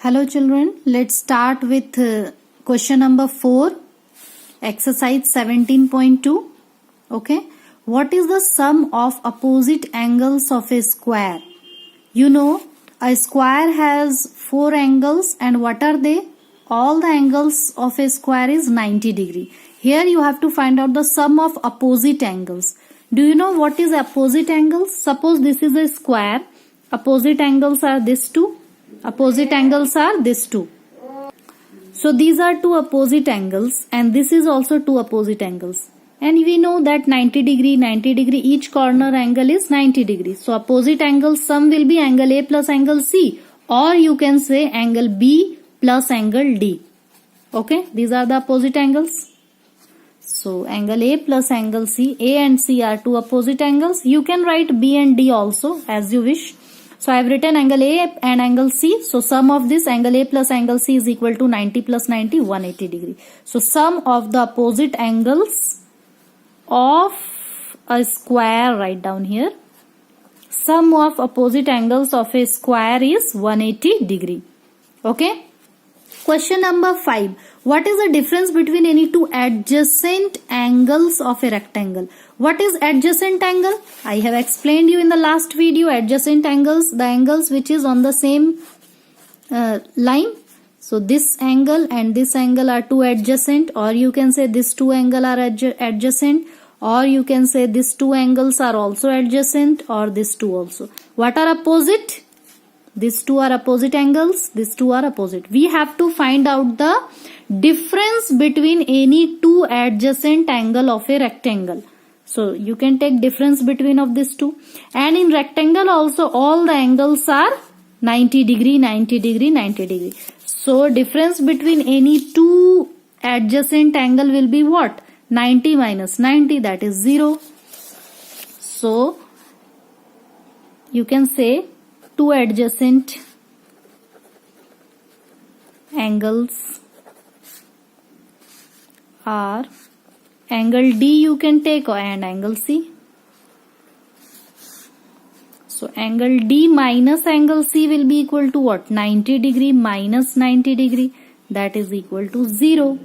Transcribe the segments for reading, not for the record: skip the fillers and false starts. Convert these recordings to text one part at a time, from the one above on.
Hello children, let's start with question number 4, exercise 17.2. Okay, what is the sum of opposite angles of a square? You know, a square has 4 angles and what are they? All the angles of a square is 90 degree. Here you have to find out the sum of opposite angles. Do you know what is opposite angles? Suppose this is a square. Opposite angles are these two. Opposite angles are these two. So these are two opposite angles and this is also two opposite angles. And we know that 90 degree, each corner angle is 90 degrees. So opposite angle sum will be angle A plus angle C, or you can say angle B plus angle D. Okay, these are the opposite angles. So angle A plus angle C, A and C are two opposite angles. You can write B and D also as you wish. So I have written angle A and angle C. So sum of this angle A plus angle C is equal to 90 plus 90, 180 degree. So sum of the opposite angles of a square, write down here. Sum of opposite angles of a square is 180 degree. Okay. Question number 5. What is the difference between any two adjacent angles of a rectangle? What is adjacent angle? I have explained you in the last video. Adjacent angles, the angles which is on the same line. So this angle and this angle are two adjacent, or you can say these two angles are adjacent, or you can say these two angles are also adjacent, or these two also. What are opposite? These two are opposite angles, these two are opposite. We have to find out the difference between any two adjacent angle of a rectangle. So you can take difference between of these two. And in rectangle also all the angles are 90 degree, 90 degree, 90 degree. So difference between any two adjacent angle will be what? 90 minus 90, that is 0. So you can say two adjacent angles are angle D you can take and angle C. So angle D minus angle C will be equal to what? 90 degree minus 90 degree, that is equal to 0.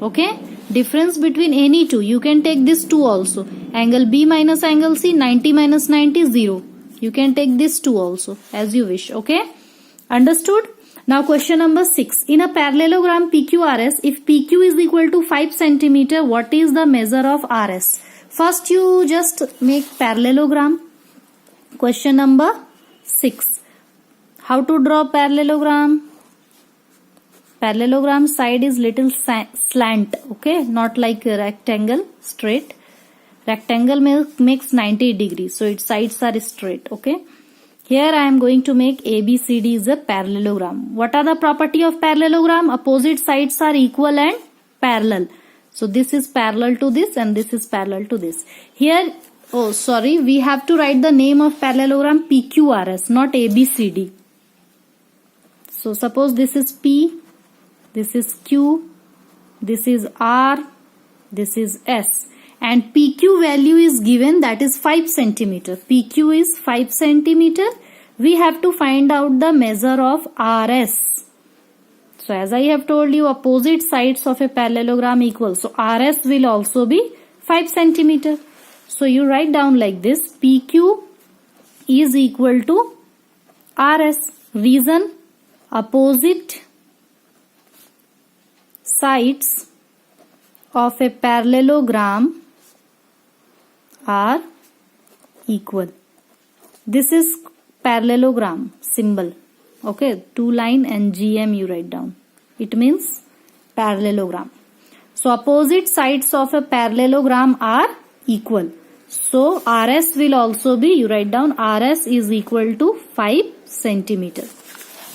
Okay. Difference between any two, you can take this two also. Angle B minus angle C, 90 minus 90, 0. You can take this two also as you wish. Okay. Understood? Now question number 6. In a parallelogram PQRS, if PQ is equal to 5 cm, what is the measure of RS? First you just make parallelogram. Question number 6. How to draw parallelogram? Parallelogram side is little slant. Okay. Not like a rectangle, straight. Rectangle makes 90 degrees. So its sides are straight. Okay. Here I am going to make ABCD is a parallelogram. What are the property of parallelogram? Opposite sides are equal and parallel. So this is parallel to this and this is parallel to this. Here, we have to write the name of parallelogram PQRS, not ABCD. So suppose this is P, this is Q, this is R, this is S. And PQ value is given, that is 5 centimeter. PQ is 5 centimeter. We have to find out the measure of RS. So as I have told you, opposite sides of a parallelogram equal. So RS will also be 5 centimeter. So you write down like this. PQ is equal to RS. Reason: opposite sides of a parallelogram are equal. This is parallelogram symbol. Okay, 2 line and GM you write down. It means parallelogram. So opposite sides of a parallelogram are equal. So RS will also be, you write down, RS is equal to 5 centimeter.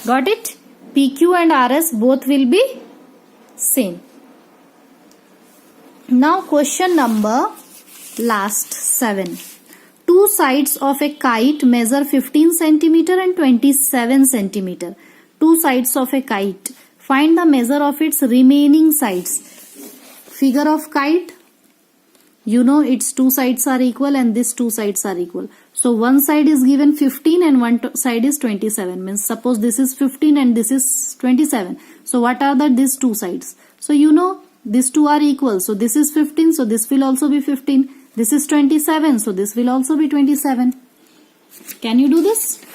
Got it? PQ and RS both will be same. Now question number last 7. Two sides of a kite measure 15 centimeter and 27 centimeter. Two sides of a kite. Find the measure of its remaining sides. Figure of kite. you know its two sides are equal and these two sides are equal. So one side is given 15 and one side is 27. Means suppose this is 15 and this is 27. So what are these two sides? So you know these two are equal. So this is 15. So this will also be 15. This is 27. So this will also be 27. Can you do this?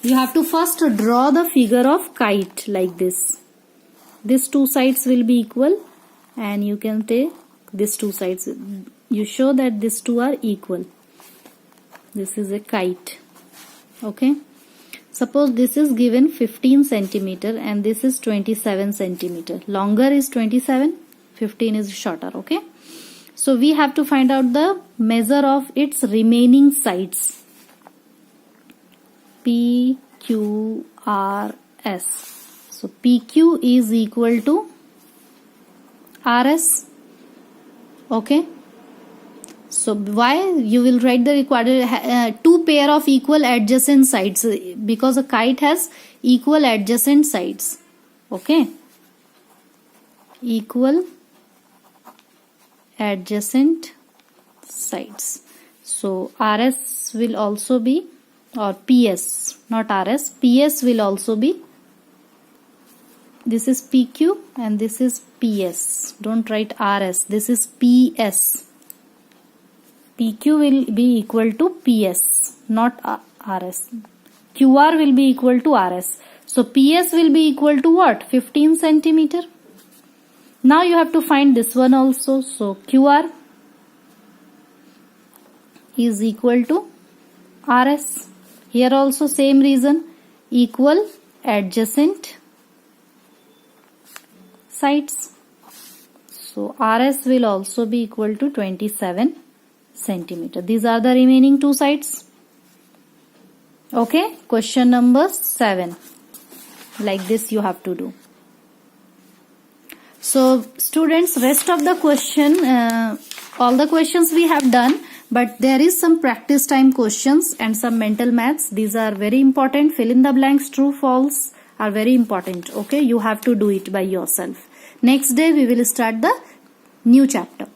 You have to first draw the figure of kite like this. These two sides will be equal and you can take these two sides. You show that these two are equal. This is a kite. Okay. Suppose this is given 15 centimeter and this is 27 centimeter. Longer is 27, 15 is shorter. Okay. So we have to find out the measure of its remaining sides. PQRS. So PQ is equal to RS. Okay. So why you will write the required two pair of equal adjacent sides, because a kite has equal adjacent sides. Okay. Equal adjacent sides. So RS will also be, or PS, not RS, PS will also be, this is PQ and this is PS. Don't write RS, this is PS. PQ will be equal to PS, not RS. QR will be equal to RS. So PS will be equal to what? 15 centimeter. Now you have to find this one also. So QR is equal to RS. Here also same reason, equal adjacent sides. So RS will also be equal to 27 centimeter. These are the remaining two sides. Okay, question number 7. Like this you have to do. So students, rest of the question, all the questions we have done, but there is some practice time questions and some mental maths. These are very important. Fill in the blanks, true, false are very important. Okay, you have to do it by yourself. Next day we will start the new chapter.